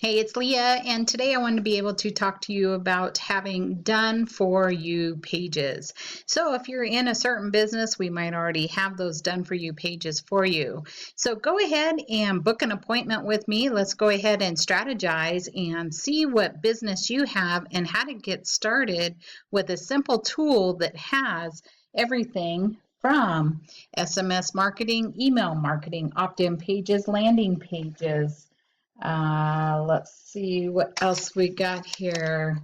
Hey, it's Leah, and today I wanted to be able to talk to you about having done for you pages. So if you're in a certain business, we might already have those done for you pages for you. So go ahead and book an appointment with me. Let's go ahead and strategize and see what business you have and how to get started with a simple tool that has everything from SMS marketing, email marketing, opt-in pages, landing pages. Let's see what else we got here.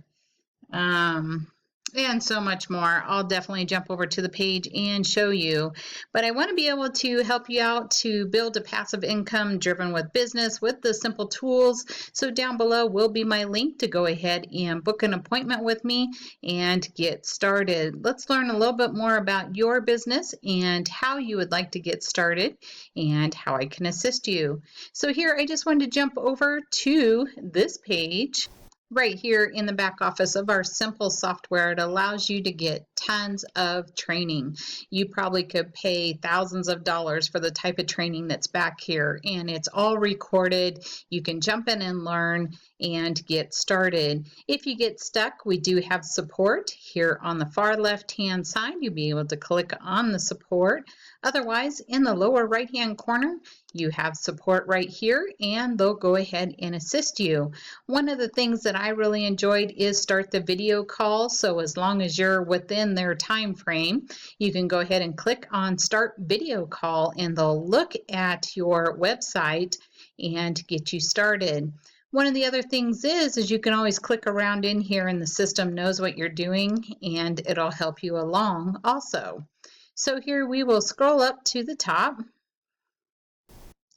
And so much more. I'll definitely jump over to the page and show you. But I want to be able to help you out to build a passive income driven with business with the simple tools. So down below will be my link to go ahead and book an appointment with me and get started. Let's learn a little bit more about your business and how you would like to get started and how I can assist you. So here I just wanted to jump over to this page. Right here in the back office of our simple software, it allows you to get tons of training. You probably could pay thousands of dollars for the type of training that's back here, and it's all recorded. You can jump in and learn and get started. If you get stuck, we do have support here on the far left-hand side. You'll be able to click on the support. Otherwise, in the lower right-hand corner, you have support right here, and they'll go ahead and assist you. One of the things that I really enjoyed is start the video call. So as long as you're within their time frame, you can go ahead and click on start video call, and they'll look at your website and get you started. One of the other things is you can always click around in here and the system knows what you're doing and it'll help you along also. So here we will scroll up to the top.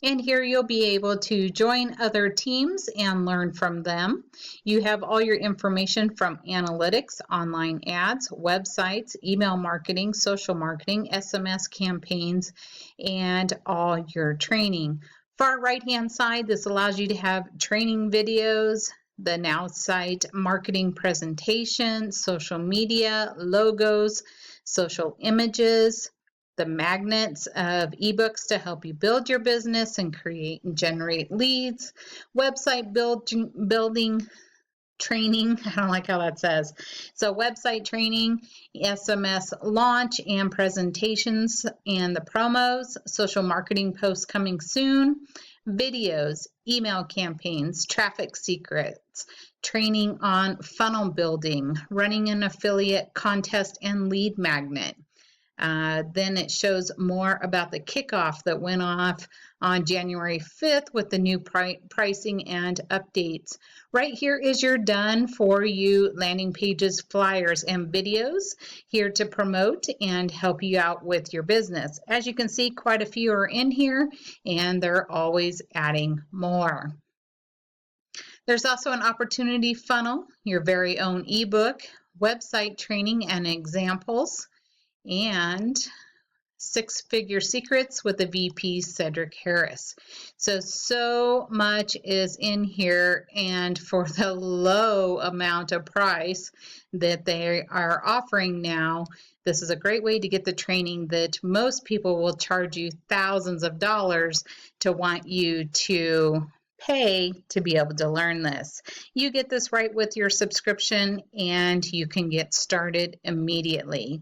And here you'll be able to join other teams and learn from them. You have all your information from analytics, online ads, websites, email marketing, social marketing, SMS campaigns, and all your training. Far right-hand side, this allows you to have training videos, the Now site, marketing presentation, social media, logos, social images, the magnets of ebooks to help you build your business and create and generate leads, website building training. I don't like how that says. So website training, SMS launch and presentations and the promos, social marketing posts coming soon, videos, email campaigns, traffic secrets, training on funnel building, running an affiliate contest and lead magnet. Then it shows more about the kickoff that went off on January 5th with the new pricing and updates. Right here is your done for you landing pages, flyers, and videos here to promote and help you out with your business. As you can see, quite a few are in here and they're always adding more. There's also an opportunity funnel, your very own ebook, website training and examples, and six-figure secrets with the VP Cedric Harris. So much is in here, and for the low amount of price that they are offering now, this is a great way to get the training that most people will charge you thousands of dollars to want you to pay to be able to learn this. You get this right with your subscription and you can get started immediately.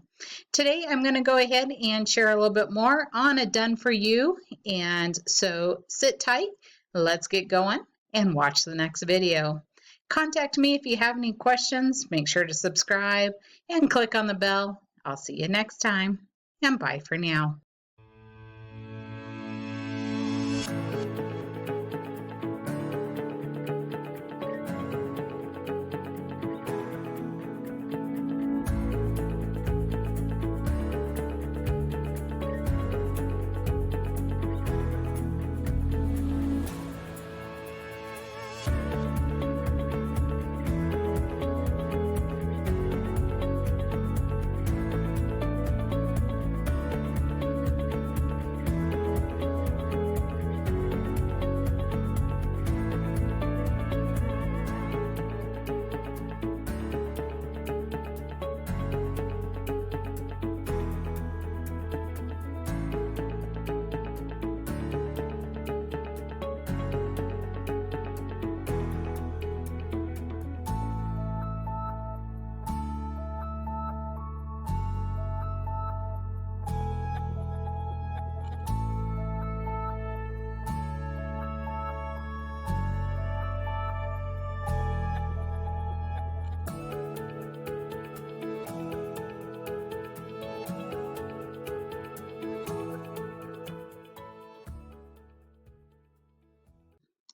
Today I'm going to go ahead and share a little bit more on a done for you, and so sit tight, let's get going and watch the next video. Contact me if you have any questions. Make sure to subscribe and click on the bell. I'll see you next time, and bye for now.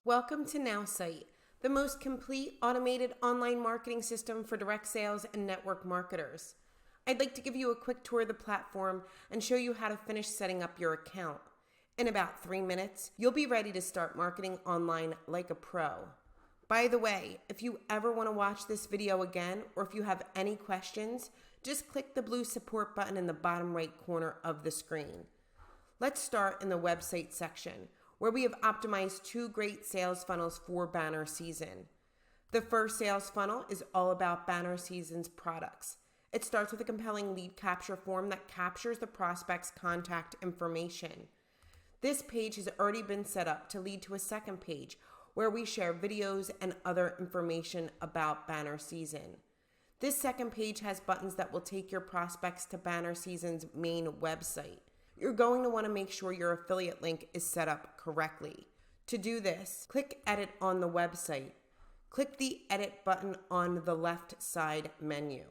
Welcome to 𝗓𝗠𝘁, the most complete automated online marketing system for direct sales and network marketers. I'd like to give you a quick tour of the platform and show you how to finish setting up your account. In about 3 minutes, you'll be ready to start marketing online like a pro. By the way, if you ever want to watch this video again, or if you have any questions, just click the blue support button in the bottom right corner of the screen. Let's start in the website section, where we have optimized 2 great sales funnels for banner season. The first sales funnel is all about banner season's products. It starts with a compelling lead capture form that captures the prospect's contact information. This page has already been set up to lead to a second page where we share videos and other information about banner season. This second page has buttons that will take your prospects to banner season's main website. You're going to want to make sure your affiliate link is set up correctly. To do this, click Edit on the website. Click the Edit button on the left side menu.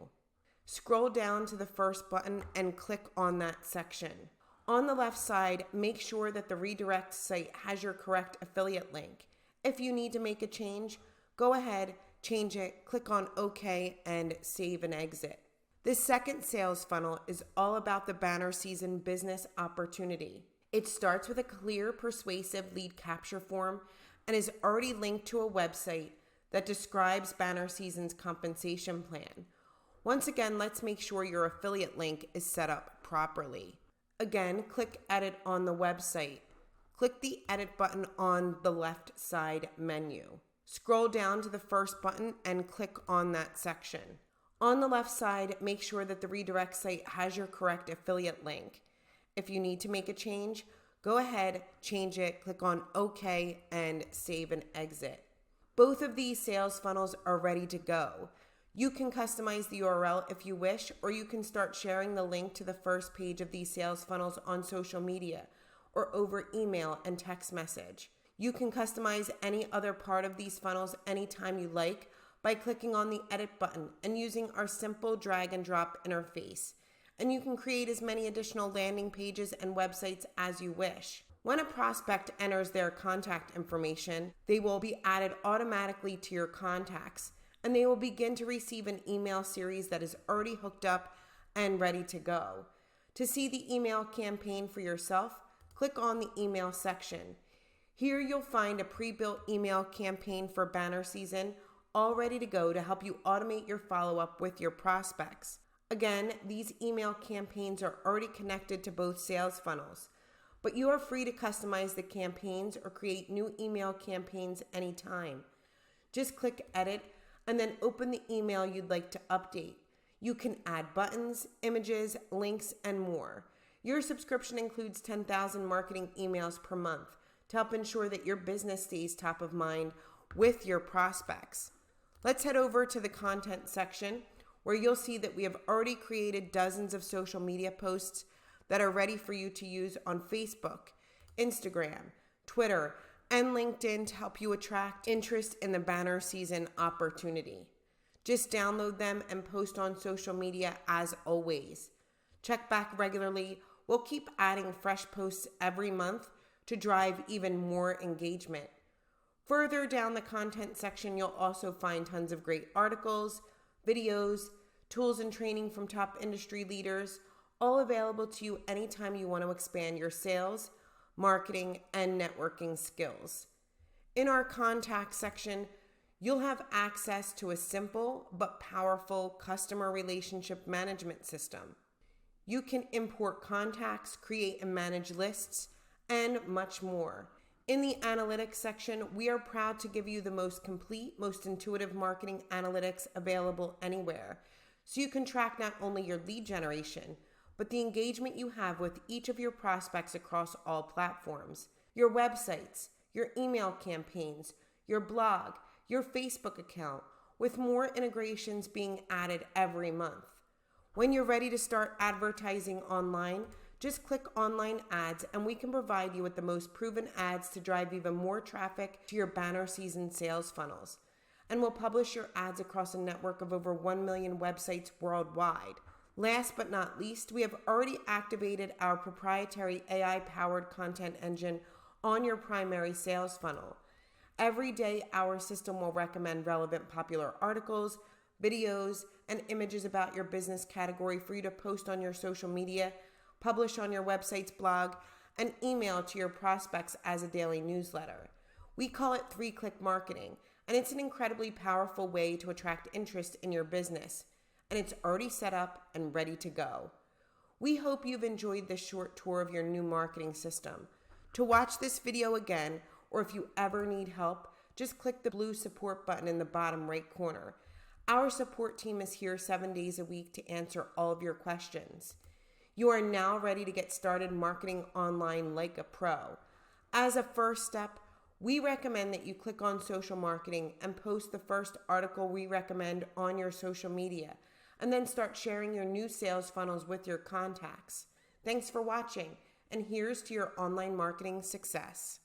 Scroll down to the first button and click on that section. On the left side, make sure that the redirect site has your correct affiliate link. If you need to make a change, go ahead, change it, click on OK, and save and exit. This second sales funnel is all about the banner season business opportunity. It starts with a clear, persuasive lead capture form and is already linked to a website that describes banner season's compensation plan. Once again, let's make sure your affiliate link is set up properly. Again, click Edit on the website. Click the Edit button on the left side menu. Scroll down to the first button and click on that section. On the left side, make sure that the redirect site has your correct affiliate link. If you need to make a change, go ahead, change it, click on OK, and save and exit. Both of these sales funnels are ready to go. You can customize the URL if you wish, or you can start sharing the link to the first page of these sales funnels on social media or over email and text message. You can customize any other part of these funnels anytime you like by clicking on the Edit button and using our simple drag and drop interface. And you can create as many additional landing pages and websites as you wish. When a prospect enters their contact information, they will be added automatically to your contacts, and they will begin to receive an email series that is already hooked up and ready to go. To see the email campaign for yourself, click on the email section. Here you'll find a pre-built email campaign for banner season all ready to go to help you automate your follow-up with your prospects. Again, these email campaigns are already connected to both sales funnels, but you are free to customize the campaigns or create new email campaigns anytime. Just click Edit and then open the email you'd like to update. You can add buttons, images, links, and more. Your subscription includes 10,000 marketing emails per month to help ensure that your business stays top of mind with your prospects. Let's head over to the content section, where you'll see that we have already created dozens of social media posts that are ready for you to use on Facebook, Instagram, Twitter, and LinkedIn to help you attract interest in the banner season opportunity. Just download them and post on social media as always. Check back regularly. We'll keep adding fresh posts every month to drive even more engagement. Further down the content section, you'll also find tons of great articles, videos, tools and training from top industry leaders, all available to you anytime you want to expand your sales, marketing, and networking skills. In our contact section, you'll have access to a simple but powerful customer relationship management system. You can import contacts, create and manage lists, and much more. In the analytics section, we are proud to give you the most complete, most intuitive marketing analytics available anywhere. So you can track not only your lead generation, but the engagement you have with each of your prospects across all platforms. Your websites, your email campaigns, your blog, your Facebook account, with more integrations being added every month. When you're ready to start advertising online, just click online ads and we can provide you with the most proven ads to drive even more traffic to your banner season sales funnels. And we'll publish your ads across a network of over 1 million websites worldwide. Last but not least, we have already activated our proprietary AI-powered content engine on your primary sales funnel. Every day, our system will recommend relevant popular articles, videos, and images about your business category for you to post on your social media, publish on your website's blog, and email to your prospects as a daily newsletter. We call it 3-click marketing, and it's an incredibly powerful way to attract interest in your business. And it's already set up and ready to go. We hope you've enjoyed this short tour of your new marketing system. To watch this video again, or if you ever need help, just click the blue support button in the bottom right corner. Our support team is here 7 days a week to answer all of your questions. You are now ready to get started marketing online like a pro. As a first step, we recommend that you click on social marketing and post the first article we recommend on your social media, and then start sharing your new sales funnels with your contacts. Thanks for watching, and here's to your online marketing success.